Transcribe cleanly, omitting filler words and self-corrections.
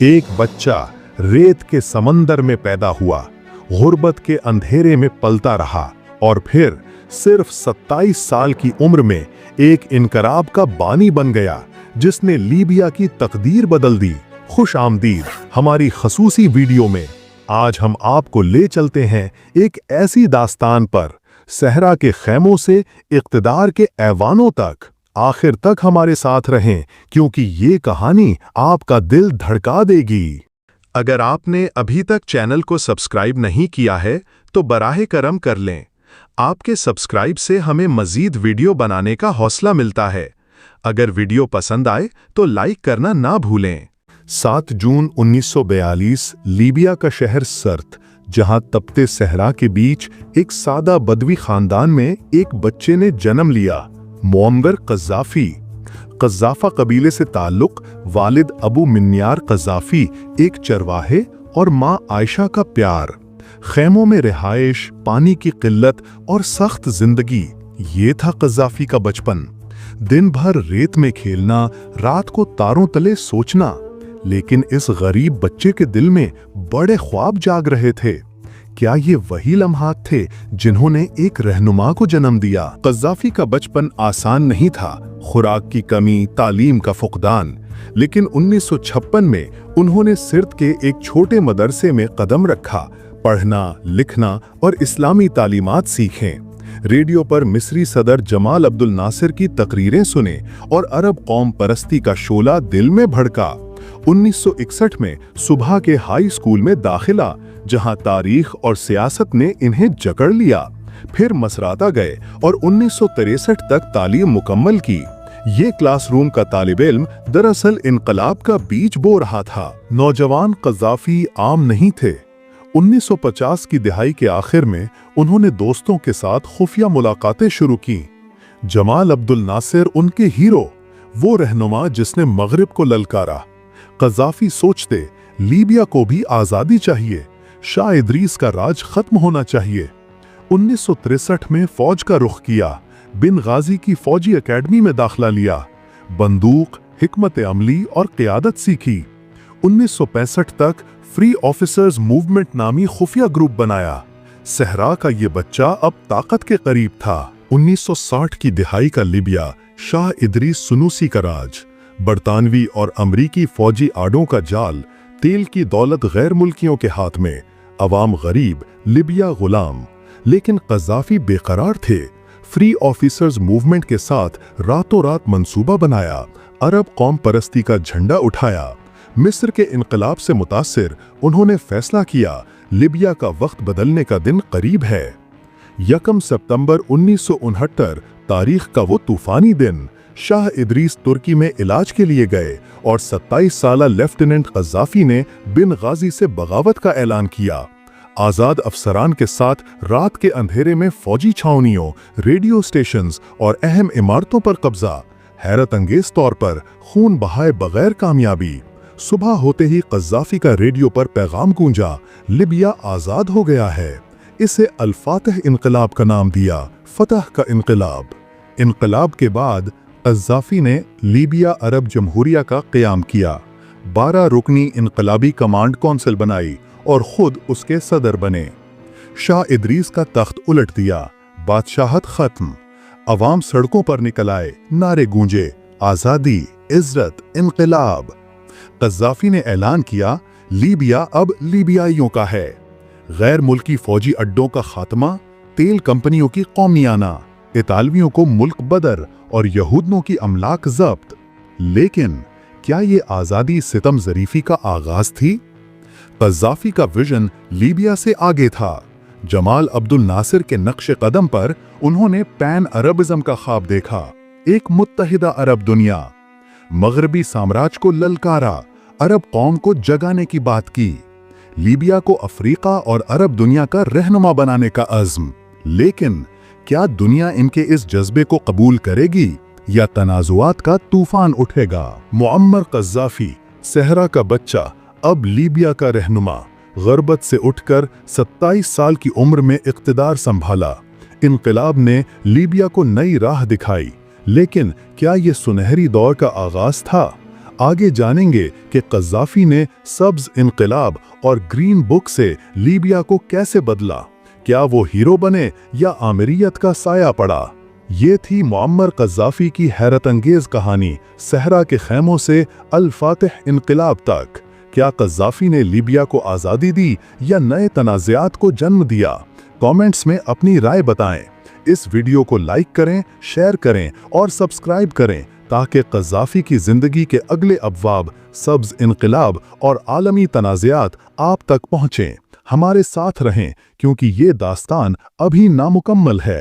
एक बच्चा रेत के समंदर में पैदा हुआ, गुर्बत के अंधेरे में पलता रहा और फिर सिर्फ 27 साल की उम्र में एक इनकलाब का बानी बन गया जिसने लीबिया की तकदीर बदल दी। खुश आमदीद हमारी खसूसी वीडियो में। आज हम आपको ले चलते हैं एक ऐसी दास्तान पर, सहरा के खैमों से इक़्तिदार के ऐवानों तक। आखिर तक हमारे साथ रहें क्योंकि ये कहानी आपका दिल धड़का देगी। अगर आपने अभी तक चैनल को सब्सक्राइब नहीं किया है तो बराहे करम कर लें। आपके सब्सक्राइब से हमें मज़ीद वीडियो बनाने का हौसला मिलता है। अगर वीडियो पसंद आए तो लाइक करना ना भूलें। 7 जून 1942 लीबिया का शहर सर्त, जहां तपते सहरा के बीच एक सादा बदवी खानदान में एक बच्चे ने जन्म लिया, मुअम्मर क़ज़्ज़ाफ़ी। क़ज़्ज़ाफ़ा कबीले से ताल्लुक़, वालिद अबू मिन्यार क़ज़्ज़ाफ़ी एक चरवाहे और माँ आयशा का प्यार। खैमों में रिहाइश, पानी की किल्लत और सख्त जिंदगी, ये था क़ज़्ज़ाफ़ी का बचपन। दिन भर रेत में खेलना, रात को तारों तले सोचना। लेकिन इस गरीब बच्चे के दिल में बड़े ख्वाब जाग रहे थे। क्या ये वही लम्हात थे जिन्होंने एक रहनुमा को जन्म दिया? क़ज़्ज़ाफ़ी का बचपन आसान नहीं था, खुराक की कमी, तालीम का फुक़दान। लेकिन 1956 में उन्होंने सिर्त के एक छोटे मदरसे में कदम रखा, पढ़ना, लिखना और इस्लामी तालीमात सीखें। रेडियो पर मिस्री सदर जमाल अब्दुल नासिर की तकरीरें सुने और अरब कौम परस्ती का शोला दिल में भड़का। 1961 में सुबह के हाई स्कूल में दाखिला, जहां तारीख और सियासत ने इन्हें जकड़ लिया। फिर मसराता गए और 1963 तक तालीम मुकम्मल की। ये क्लासरूम का तालिब इल्म दरअसल इनकलाब का बीज बो रहा था। नौजवान क़ज़्ज़ाफ़ी आम नहीं थे। 1950 की दिहाई के आखिर में उन्होंने दोस्तों के साथ खुफिया मुलाकातें शुरू की। जमाल अब्दुल नासिर उनके हीरो, वो रहनुमा जिसने मगरिब को ललकारा। क़ज़्ज़ाफ़ी सोचते लीबिया को भी आज़ादी चाहिए, शाह इदरीस का राज खत्म होना चाहिए। 1963 में फौज का रुख किया, बिन गाजी की फौजी एकेडमी में दाखिला लिया, बंदूक, हिकमत अमली और क़ियादत सीखी। 1965 तक फ्री ऑफिसर्स मूवमेंट नामी खुफिया ग्रुप बनाया। सहरा का ये बच्चा अब ताकत के करीब था। 1960 की दिहाई का लीबिया, शाह इदरीस सुनूसी का राज, बरतानवी और अमरीकी फौजी आड़ों का जाल, तेल की दौलत गैर मुल्कियों के हाथ में, अवाम गरीब, लिबिया गुलाम। लेकिन क़ज़्ज़ाफ़ी बेकरार थे। फ्री ऑफिसर्स मूवमेंट के साथ रातों रात मंसूबा बनाया, अरब कौम परस्ती का झंडा उठाया। मिस्र के इनकलाब से मुतासिर उन्होंने फैसला किया, लिबिया का वक्त बदलने का दिन करीब है। 1 सितंबर 1969 तारीख का वो तूफानी दिन। शाह इदरीस तुर्की में इलाज के लिए गए और 27 साला लेफ्टिनेंट क़ज़्ज़ाफ़ी ने बिन गाजी से बगावत का ऐलान किया। आज़ाद अफसरान के साथ रात के अंधेरे में फौजी छावनियों, रेडियो स्टेशंस और अहम इमारतों पर कब्जा। हैरत अंगेज तौर पर खून बहाए बगैर कामयाबी। सुबह होते ही क़ज़्ज़ाफ़ी का रेडियो पर पैगाम गूंजा, लिबिया आज़ाद हो गया है। इसे अल-फ़ातिह इनक़लाब का नाम दिया, फ़तह का इनक़लाब। इनक़लाब के बाद क़ज़्ज़ाफ़ी ने लीबिया अरब जमहूरिया का क़याम किया, 12 रुकनी इनक़लाबी कमांड कौंसिल बनाई और ख़ुद उसके सदर बने। शाह इदरीस का तख्त उलट दिया, बादशाहत ख़त्म। अवाम सड़कों पर निकल आए, नारे गूंजे, आज़ादी, इज़्ज़त, इनक़लाब। क़ज़्ज़ाफ़ी ने ऐलान किया, लीबिया अब लीबियाइयों का है। गैर मुल्की फ़ौजी अड्डों का ख़ात्मा, तेल कंपनियों की कौमियाना, इतालवियों को मुल्क बदर और यहूदियों की अमलाक ज़ब्त। लेकिन क्या ये आज़ादी सितम ज़रीफ़ी का आगाज़ थी? क़ज़्ज़ाफ़ी का विजन लीबिया से आगे था। जमाल अब्दुल नासिर के नक्श कदम पर उन्होंने पैन अरबिज़म का ख्वाब देखा, एक मुत्तहिदा अरब दुनिया। मगरबी साम्राज्य को ललकारा, अरब कौम को जगाने की बात की। लीबिया को अफ्रीका और अरब दुनिया का रहनुमा बनाने का अज़्म। लेकिन क्या दुनिया इनके इस जज्बे को कबूल करेगी या तनाज़ुआत का तूफान उठेगा? मुअम्मर क़ज़्ज़ाफ़ी, सहरा का बच्चा, अब लीबिया का रहनुमा, गुर्बत से उठकर 27 साल की उम्र में इक़्तिदार संभाला। इनक़लाब ने लीबिया को नई राह दिखाई। लेकिन क्या ये सुनहरी दौर का आगाज़ था? आगे जानेंगे कि कज़्ज़ाफ़ी ने सब्ज़ इनक़िलाब और ग्रीन बुक से लीबिया को कैसे बदला। क्या वो हीरो बने या आमिरियत का साया पड़ा? ये थी मुअम्मर कज़्ज़ाफ़ी की हैरत अंगेज़ कहानी, सहरा के खैमों से अल फातिह इनक़िलाब तक। क्या कज़्ज़ाफ़ी ने लीबिया को आज़ादी दी या नए तनाज़ात को जन्म दिया? कमेंट्स में अपनी राय बताएं। इस वीडियो को लाइक करें, शेयर करें और सब्सक्राइब करें ताकि कज़्ज़ाफ़ी की ज़िंदगी के अगले अब्वाब, सब्ज़ इनक़िलाब और आलमी तनाज़ात आप तक पहुँचें। हमारे साथ रहें क्योंकि ये दास्तान अभी नामुकम्मल है।